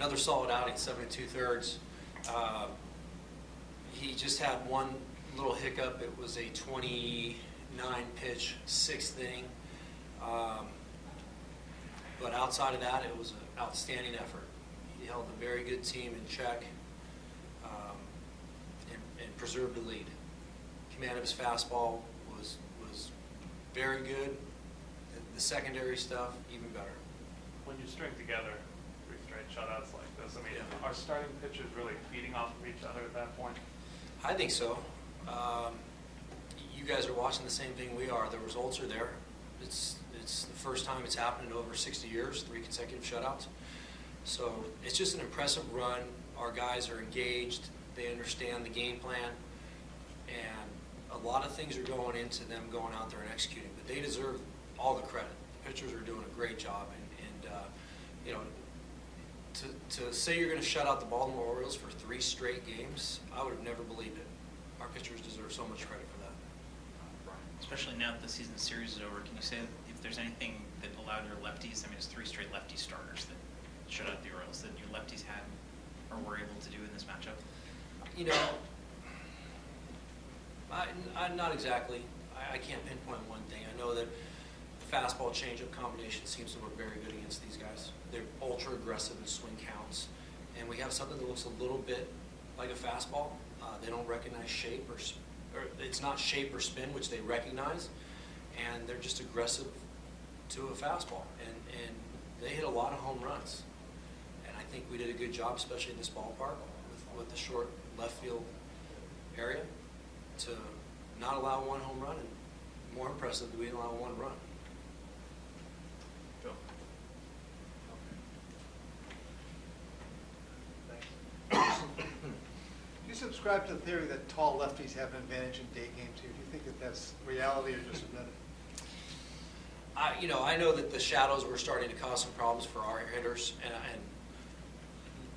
another solid outing, 7 2/3. He just had one little hiccup. It was a 29-pitch, 6th inning. But outside of that, it was an outstanding effort. He held a very good team in check and preserved the lead. Command of his fastball was very good. The secondary stuff, even better. When you string together 3 straight shutouts like this, I mean, Yeah. Are starting pitchers really feeding off of each other at that point? I think so. You guys are watching the same thing we are. The results are there. It's the first time it's happened in over 60 years, 3 consecutive shutouts. So it's just an impressive run. Our guys are engaged. They understand the game plan. And a lot of things are going into them going out there and executing. But they deserve all the credit. The pitchers are doing a great job. And you know, to say you're going to shut out the Baltimore Orioles for 3 straight games, I would have never believed it. Our pitchers deserve so much credit for that. Especially now that the season series is over, can you say if there's anything that allowed your lefties, I mean, it's 3 straight lefty starters that shut out the Orioles, that your lefties had or were able to do in this matchup? You know, not exactly. I can't pinpoint one thing. I know that the fastball changeup combination seems to work very good against these guys. They're ultra aggressive in swing counts, and we have something that looks a little bit like a fastball. They don't recognize shape or it's not shape or spin, which they recognize, and they're just aggressive to a fastball, and they hit a lot of home runs. And I think we did a good job, especially in this ballpark, with the short left field area, to not allow 1 home run, and more impressive that we didn't allow 1 run. Phil. Do you subscribe to the theory that tall lefties have an advantage in day game too? Do you think that that's reality or just a myth? I know that the shadows were starting to cause some problems for our hitters, and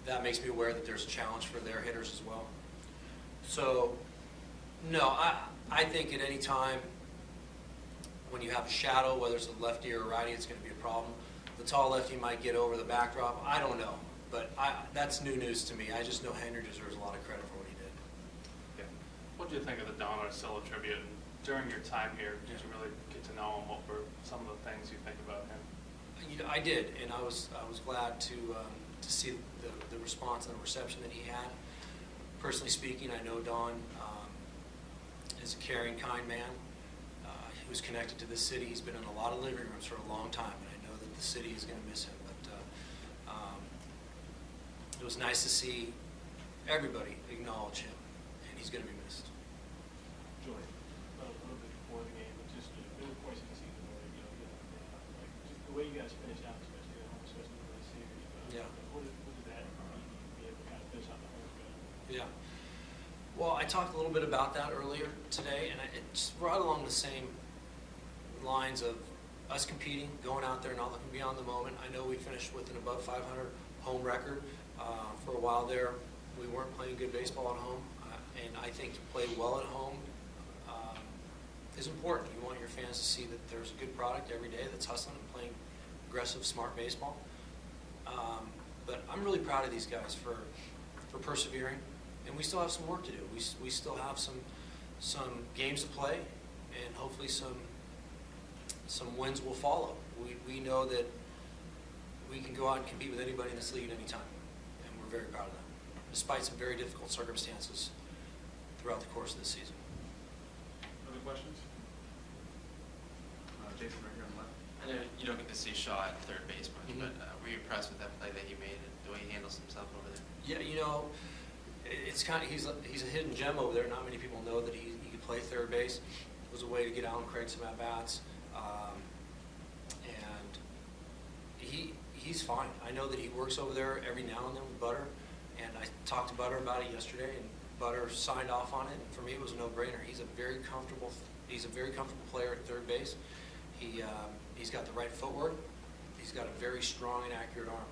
that makes me aware that there's a challenge for their hitters as well. So, no, I think at any time when you have a shadow, whether it's a lefty or a righty, it's going to be a problem. The tall lefty might get over the backdrop. I don't know, but that's new news to me. I just know Henry deserves a lot of credit for what he did. Yeah. What do you think of the Don Orsillo tribute? And during your time here, did you really get to know him? What were some of the things you think about him? I did, and I was glad to see the response and the reception that he had. Personally speaking, I know Don is a caring, kind man. He was connected to the city. He's been in a lot of living rooms for a long time, and I know that the city is going to miss him. But it was nice to see everybody acknowledge him, and he's going to be missed. Joy, a little bit before the game, but just over the course of the season, where just the way you guys finished out, especially at home, especially in the series. What did that mean to be able to kind of finish out the home game? Yeah. Well, I talked a little bit about that earlier today, and it's right along the same lines of us competing, going out there, not looking beyond the moment. I know we finished with an above 500 home record. For a while there, we weren't playing good baseball at home, and I think to play well at home is important. You want your fans to see that there's a good product every day that's hustling and playing aggressive, smart baseball. But I'm really proud of these guys for persevering, and we still have some work to do. We still have some games to play, and hopefully some wins will follow. We know that we can go out and compete with anybody in this league at any time, and we're very proud of that, despite some very difficult circumstances throughout the course of this season. Other questions? Jason, right here on the left. I know you don't get to see Shaw at third base much, but were you impressed with that play that he made and the way he handles himself over there? Yeah, it's kind of he's a hidden gem over there. Not many people know that he could play third base. It was a way to get Alan Craig some at bats, and he's fine. I know that he works over there every now and then with Butter, and I talked to Butter about it yesterday, and Butter signed off on it. And for me, it was a no-brainer. He's a very comfortable player at third base. He's got the right footwork. He's got a very strong and accurate arm.